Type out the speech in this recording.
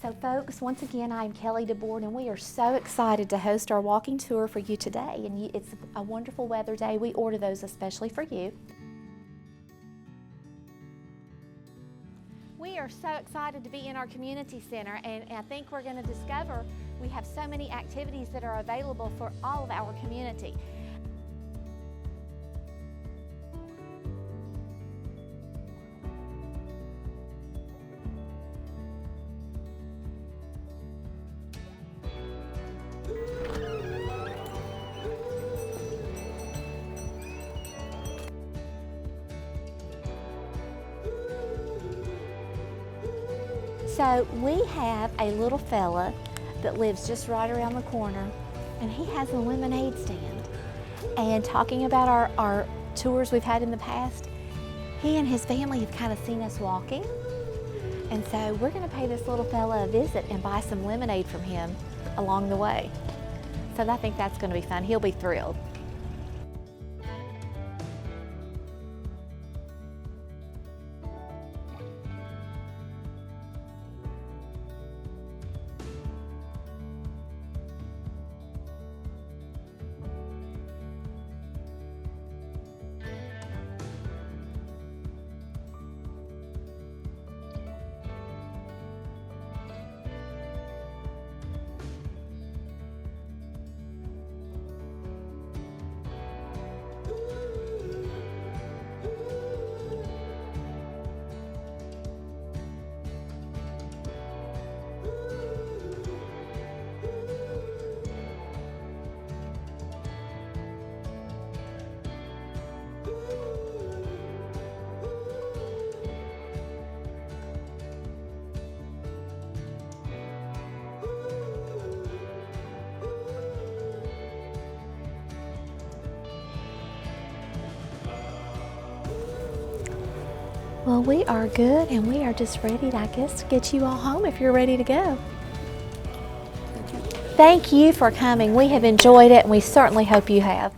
So folks, once again, I'm Kelly DeBord, and we are so excited to host our walking tour for you today. And it's a wonderful weather day. We order those especially for you. We are so excited to be in our community center, and I think we're going to discover we have so many activities that are available for all of our community. So we have a little fella that lives just right around the corner, and he has a lemonade stand. And talking about our tours we've had in the past, he and his family have kind of seen us walking. And so we're gonna pay this little fella a visit and buy some lemonade from him along the way. So I think that's gonna be fun. He'll be thrilled. Well, we are good, and we are just ready, I guess, to get you all home if you're ready to go. Thank you for coming. We have enjoyed it, and we certainly hope you have.